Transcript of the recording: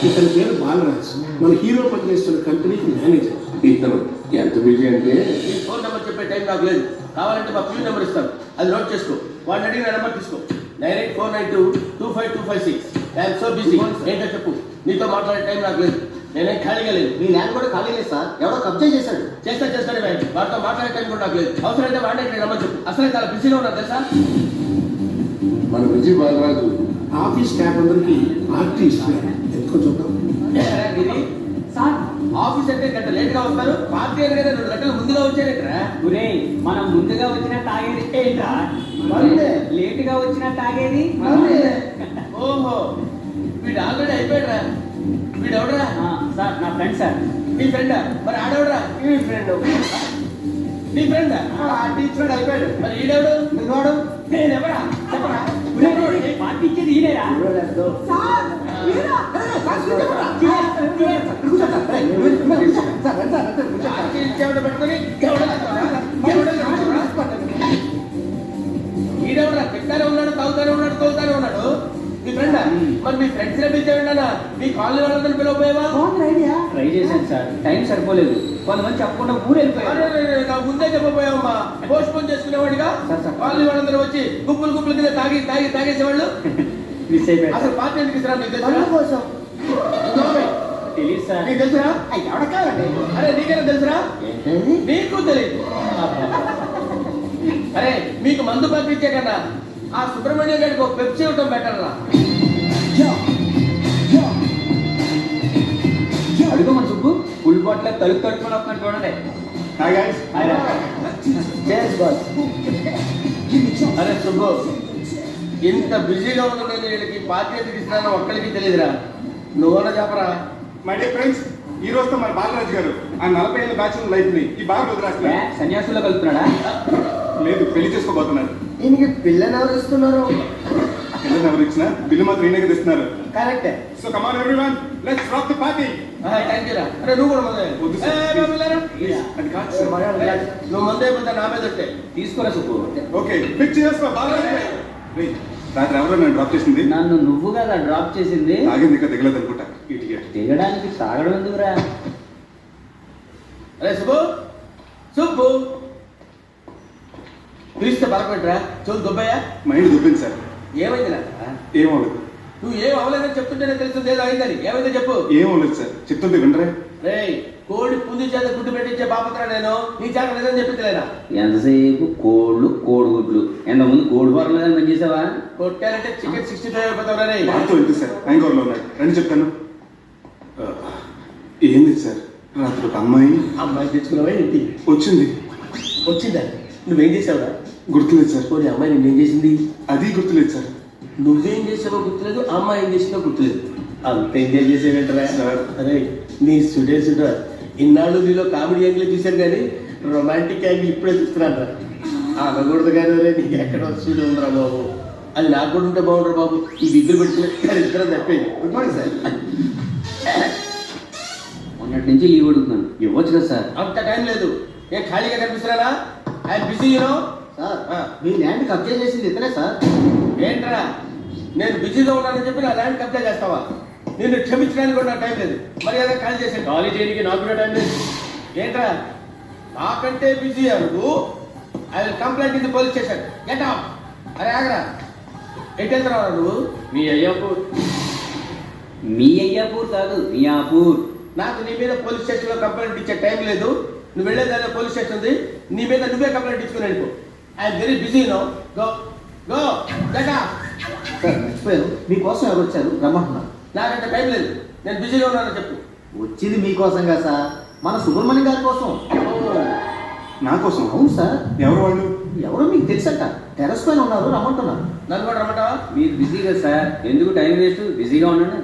ఇతని పేరు బాలరాజ్, మన హీరో పనిచేస్తున్న కంపెనీకి మేనేజర్. ఇతను ఎంత బిజీ అంటే ఈ ఫోన్ నెంబర్ చెప్పే టైం నాకు లేదు. కావాలంటే మా ప్యూ నెంబర్ ఇస్తాను, అది నోట్ చేసుకో. వాడిని అడిగిన నెంబర్ తీసుకో. 9849225256. I'm so busy. ఏంటో చెప్పు. నీతో మాట్లాడే టైం నాకు లేదు. నేనేం ఖాళీగా లేదు. మీ ల్యాండ్ కూడా ఖాళీ లేదు సార్, ఎవడో కబ్జా చేశాడు. చేస్తాడు వాడితో మాట్లాడే టైం కూడా నాకు లేదు. అవసరమైతే వాడిని నెంబర్ చెప్పు. అసలే చాలా బిజీగా ఉన్నా తెలుసా. మన విజయ్ బాలరాజు ఆఫీస్ స్టాఫ్ అందరికి పార్టీ ఇస్తున్నారు. ఎందుకో చూద్దాం. సార్ ఆఫీస్ అంటే గంట లేట్ గా వస్తారు. పార్టీ అంటే 2 గంటలు ముందుగా వచ్చారు ఇక్కడ. మనం ముందుగా వచ్చిన తాగేది ఏంట్రా? లేట్ గా వచ్చిన తాగేది. ఓహో, వీడు ఆల్రెడీ అయిపోయాడురా. వీడు ఎవడరా? సార్ నా ఫ్రెండ్ సార్. నీ ఫ్రెండా? మరి ఆడవడరా? ఈ ఫ్రెండ్ నీ ఫ్రెండా? టీచర్ అయిపోయాడు. మరి ఈడెవడు? నిన్నవాడు నేనెవరా? చెప్పరా? పార్టీ ఇచ్చేది ఈయనేరా? పార్టీ ఇచ్చేవాడు పెట్టుకొని ఈడెవడరా? తింటానే ఉన్నాడు, తాగుతానే ఉన్నాడు, తోగుతానే ఉన్నాడు. నీ ఫ్రెండా? మరి మీ ఫ్రెండ్స్ పిలిచాడా? మీ కాలనీ వాళ్ళందరూ పిలవపోయావా? ట్రై చేశాను సార్, టైం సరిపోలేదు. కొంతమంది చెప్పకుండా ఊరు వెళ్ళిపోయారు. నాకు ముందే చెప్పపోయావమ్మా. పోస్ట్ పోన్ చేసుకునేవాడిగా కాలనీ వాళ్ళందరూ వచ్చి గుంపులు కింద తాగేసేవాళ్ళు. మిస్ అయిపోయారు. అసలు పార్టీ ఎందుకు ఇస్తారా? నీకు తెలుసా? తెలియదు సార్. నీకు తెలుసురా? ఎవడ కాదండి. అరే నీకైనా తెలుసురా? నీకు తెలియదు. అరే మీకు మందు పంపించే కన్నా ఆ సుబ్రహ్మణ్యం గారికి ఒక పెప్సీ ఇవ్వటం బెటర్ రా. అడుగు మన సుబ్బు ఫుల్ బాటిల్ తలుపుకొని వస్తున్నాడు చూడండి. అరే సుబ్బు, ఇంత బిజీగా ఉన్న నేను వీళ్ళకి పార్టీ ఎందుకు ఇస్తున్నానో ఒక్కరికి తెలియదురా. నువ్వన్నా చెప్పరా? మై డియర్ ఫ్రెండ్స్, ఈ రోజుతో మన బాలరాజు గారు ఆ 40 ఏళ్ళ బ్యాచులర్ లైఫ్ ని ఈ బాగా వదిలేస్తున్నారు. సన్యాసుల్లో కలుపుతున్నాడా? లేదు, పెళ్లి చేసుకోబోతున్నారు. దీనికి పిల్లని ఎవరు ఇస్తున్నారు? పిల్లలు ఎవరు ఇచ్చినా బిల్లు మాత్రం ఈయనకి తెస్తున్నారు. కరెక్టే. So come on everyone, let's rock the party. Thank you రా. అరే నువ్వు కూడా మందే. వద్దు సార్. అది కాదు సార్. నువ్వు మందే పోతే నా మీద ఉంటే తీసుకోరా సుబ్బు. ఓకే, పిక్ చేసుకో బాలరాజు గారు. రేయ్, రాత్రి ఎవరో నన్ను డ్రాప్ చేసింది. నన్ను నువ్వు కదా డ్రాప్ చేసింది. తాగింది ఇంకా దిగలేదు అనుకుంటా. ఇడియట్. దిగడానికి తాగడం ఎందుకురా? అరే సుబ్బు పిలిస్తే పరపెట్టరా. చూడు దుబ్బయ్యా, మైండ్ దుబ్బింది సార్. ఏమైంది నా? ఏమవ్వలేదు. నువ్వు ఏం అవ్వలేదని చెప్తుంటేనే తెలుస్తుంది ఏదో అయిందని. ఏమైందో చెప్పు. ఏమవ్వలేదు సార్, చెప్తుంటే వినరే. రే కోడి పుంజు చేత గుడ్డు పెట్టించే బాపత్ర నేను. నీ చేత నిజం చెప్పించలేనా? ఎంతసేపు కోడిగుడ్లు. ఎంతమంది కోడి ఫార్లు కానీ పనిచేసావా? కొట్టారంటే చికెన్ 65 అయిపోతావు రే. వార్త వెళ్తే సార్ హ్యాంగోవర్లో ఉన్నాడు. రండి చెప్తాను. ఏంది సార్, రాత్రి ఒక అమ్మాయి తెచ్చుకున్నావా ఏంటి? వచ్చిందా? నువ్వేం చేసావురా? గుర్తులేదు సార్. పోనీ అమ్మాయి నేనేం చేసింది? అది గుర్తులేదు సార్. నువ్వేం చేసావో గుర్తులేదు, అమ్మాయి ఏం చేసినా గుర్తులేదు. అంత ఎంజాయ్ చేసేవేంటరా? అరే నీ సుడేసుడా, ఇన్నాళ్ళు నీలో కామెడీ యాంగిల్ చూశాను కానీ రొమాంటిక్ యాంగిల్ ఇప్పుడే చూస్తున్నాను రా. అనకూడదు కానీ రే, నీకు ఎక్కడ వస్తుంది ఉందిరా బాబు. అది నాకు కూడా ఉంటే బాగుంటారు బాబు. ఈ విద్యులు పెట్టుకుని ఇద్దరం తప్పేది. Good morning sir. మొన్నటి నుంచి లీవ్ అడుగుతున్నాను, ఇవ్వచ్చు కదా సార్? అంత టైం లేదు. ఏం ఖాళీగా కనిపిస్తున్నారా? I'm busy you know. సార్ మీ ల్యాండ్ కబ్జా చేసింది ఇతనే సార్. ఏంట్రా, నేను బిజీగా ఉన్నానని చెప్పి నా ల్యాండ్ కబ్జా చేస్తావా? నిన్ను క్షమించడానికి కూడా నాకు టైం లేదు. మరి అదే ఖాళీ చేసాను. ఖాళీ చేయడానికి నాకు కూడా టైం లేదు. ఏంట్రా నాకంటే బిజీ నువ్వు? I will complaint in the police station. Get out. అరే ఆగరా, ఎటు వెళ్తున్నావు నువ్వు? మీ అయ్యాపూర్ కాదు, మియాపూర్. నాకు నీ మీద పోలీస్ స్టేషన్లో కంప్లైంట్ ఇచ్చే టైం లేదు. నువ్వు వెళ్ళేదాన్ని పోలీస్ స్టేషన్ ఉంది. నీ మీద నువ్వే కంప్లైంట్ ఇచ్చుకుని వెళ్ళిపో. I'm very busy no. Go go get out. Sir మర్చిపోయాను, మీకోసం ఎవరు వచ్చారు రమ్మంటున్నారు. నాకంటే టైం లేదు, నేను బిజీగా ఉన్నానని చెప్పు. వచ్చింది మీకోసంగా సార్, మన సుబ్రహ్మణ్యం గారి కోసం. నా కోసం? అవును సార్. ఎవరు వాళ్ళు? ఎవరో మీకు తెలుసంట, టెర్రస్ పైన ఉన్నారు, రమ్మంటున్నారు. నన్ను కూడా రమ్మంటావా? మీరు బిజీ కదా సార్, ఎందుకు టైం వేస్ట్, బిజీగా ఉండండి.